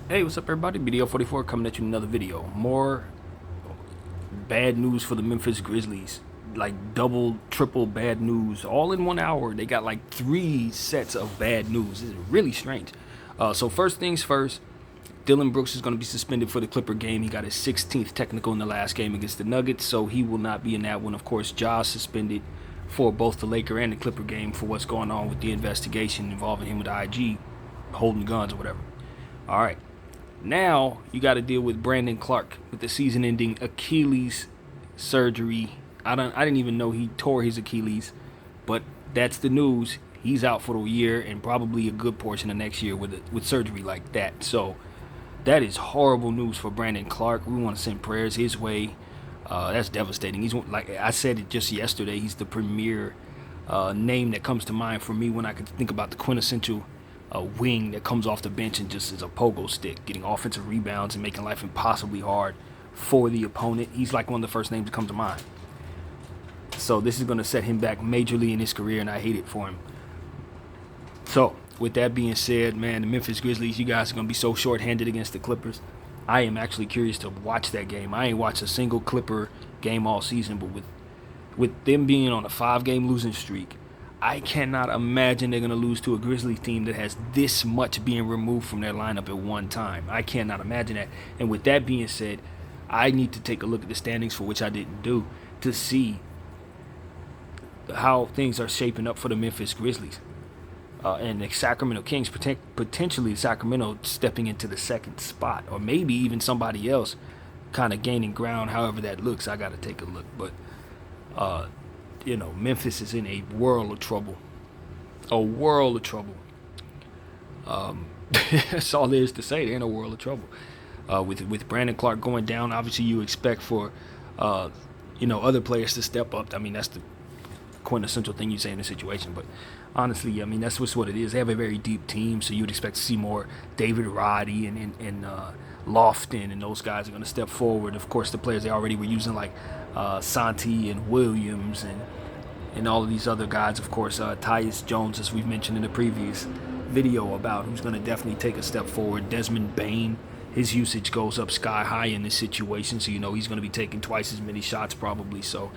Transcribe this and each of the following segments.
Hey, what's up, everybody? BDO44 coming at you with another video. More bad news for the Memphis Grizzlies. Like double, triple bad news all in 1 hour. They got like 3 sets of bad news. This is really strange. So first things first, Dylan Brooks is going to be suspended for the Clipper game. He got his 16th technical in the last game against the Nuggets, so he will not be in that one. Of course, Ja's suspended for both the Laker and the Clipper game for what's going on with the investigation involving him with IG holding guns or whatever. All right. Now you got to deal with Brandon Clark with the season-ending Achilles surgery. I didn't even know he tore his Achilles, but that's the news. He's out for the year and probably a good portion of next year with surgery like that. So that is horrible news for Brandon Clark. We want to send prayers his way. That's devastating. He's, like I said it just yesterday, he's the premier name that comes to mind for me when I can think about the quintessential wing that comes off the bench and just is a pogo stick, getting offensive rebounds and making life impossibly hard for the opponent. He's like one of the first names that come to mind. So this is going to set him back majorly in his career, and I hate it for him. So with that being said, man, the Memphis Grizzlies, you guys are going to be so short-handed against the Clippers. I am actually curious to watch that game. I ain't watched a single Clipper game all season, but with them being on a 5-game losing streak, I cannot imagine they're going to lose to a Grizzlies team that has this much being removed from their lineup at one time. I cannot imagine that. And with that being said, I need to take a look at the standings, for which I didn't do, to see how things are shaping up for the Memphis Grizzlies. And the Sacramento Kings, potentially Sacramento stepping into the second spot, or maybe even somebody else kind of gaining ground, however that looks. I got to take a look. But Memphis is in a world of trouble. A world of trouble. That's all there is to say. They're in a world of trouble. With Brandon Clark going down, obviously you expect for other players to step up. I mean, that's the quintessential thing you say in a situation. But honestly, I mean, that's what it is. They have a very deep team, so you would expect to see more David Roddy and Lofton, and those guys are going to step forward. Of course, the players they already were using, like Santi and Williams and all of these other guys. Of course, Tyus Jones, as we've mentioned in the previous video about, who's going to definitely take a step forward. Desmond Bane, his usage goes up sky high in this situation, so he's going to be taking twice as many shots probably. So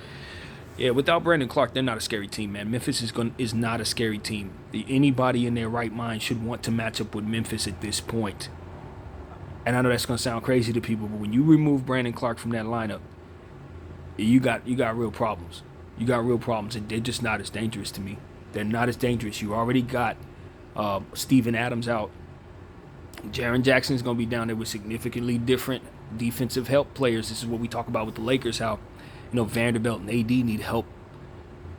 yeah, without Brandon Clark, they're not a scary team, man. Memphis is not a scary team. Anybody in their right mind should want to match up with Memphis at this point. And I know that's going to sound crazy to people, but when you remove Brandon Clark from that lineup, you got real problems. You got real problems, and they're just not as dangerous to me. They're not as dangerous. You already got Steven Adams out. Jaren Jackson is going to be down there with significantly different defensive help players. This is what we talk about with the Lakers, how Vanderbilt and AD need help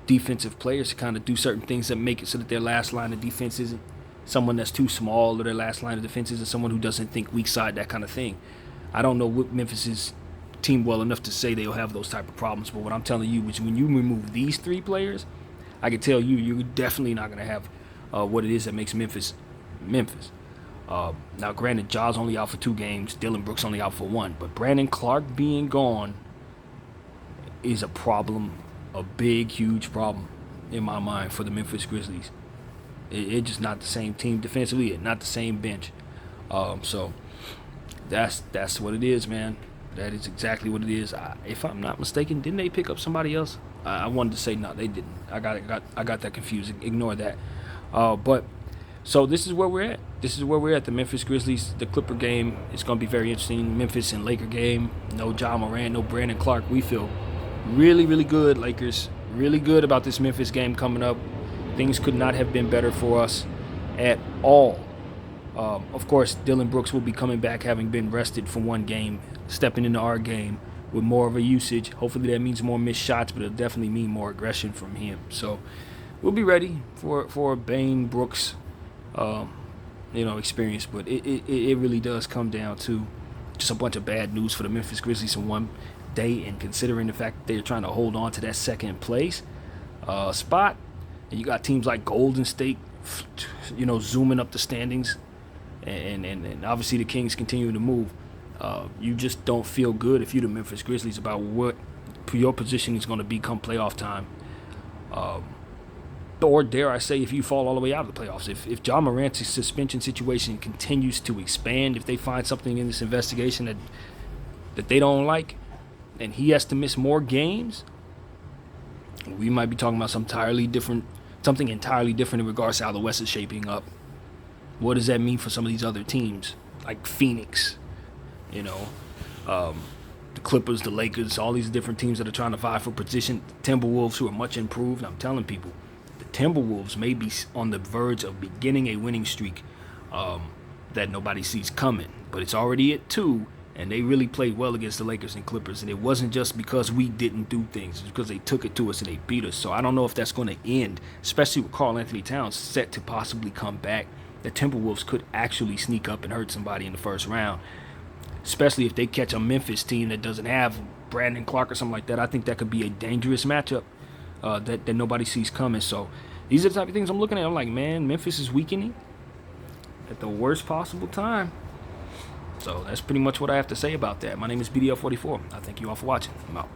defensive players to kind of do certain things that make it so that their last line of defense isn't someone that's too small, or their last line of defense isn't someone who doesn't think weak side, that kind of thing. I don't know what Memphis's team well enough to say they'll have those type of problems, but what I'm telling you is when you remove these 3 players, I can tell you're definitely not going to have what it is that makes Memphis. Now, granted, Ja's only out for 2 games, Dylan Brooks only out for 1, but Brandon Clark being gone is a problem, a big, huge problem in my mind for the Memphis Grizzlies. It's just not the same team defensively, not the same bench. So that's what it is, man. That is exactly what it is. If I'm not mistaken, didn't they pick up somebody else? I wanted to say no, they didn't. I got that confused. Ignore that. But so this is where we're at. This is where we're at. The Memphis Grizzlies, the Clipper game is going to be very interesting. Memphis and Laker game. No Ja Morant, no Brandon Clark. We feel really, really good, Lakers. Really good about this Memphis game coming up. Things could not have been better for us at all. Of course, Dylan Brooks will be coming back having been rested for 1 game, stepping into our game with more of a usage. Hopefully that means more missed shots, but it'll definitely mean more aggression from him. So we'll be ready for a Bane Brooks experience. But it really does come down to just a bunch of bad news for the Memphis Grizzlies in one day, and considering the fact that they're trying to hold on to that second place spot, and you got teams like Golden State zooming up the standings, and obviously the Kings continue to move. You just don't feel good if you're the Memphis Grizzlies about what your position is going to be come playoff time. or dare I say, if you fall all the way out of the playoffs. If John Morant's suspension situation continues to expand, if they find something in this investigation that they don't like, and he has to miss more games, we might be talking about something entirely different in regards to how the West is shaping up. What does that mean for some of these other teams, like Phoenix, the Clippers, the Lakers, all these different teams that are trying to vie for position, Timberwolves, who are much improved. I'm telling people, the Timberwolves may be on the verge of beginning a winning streak that nobody sees coming, but it's already at 2, and they really played well against the Lakers and Clippers, and it wasn't just because we didn't do things. It's because they took it to us and they beat us. So I don't know if that's going to end, especially with Karl Anthony Towns set to possibly come back. The Timberwolves could actually sneak up and hurt somebody in the first round, especially if they catch a Memphis team that doesn't have Brandon Clark or something like that. I think that could be a dangerous matchup that nobody sees coming. So these are the type of things I'm looking at. I'm like, man, Memphis is weakening at the worst possible time. So that's pretty much what I have to say about that. My name is BDL44. I thank you all for watching. I'm out.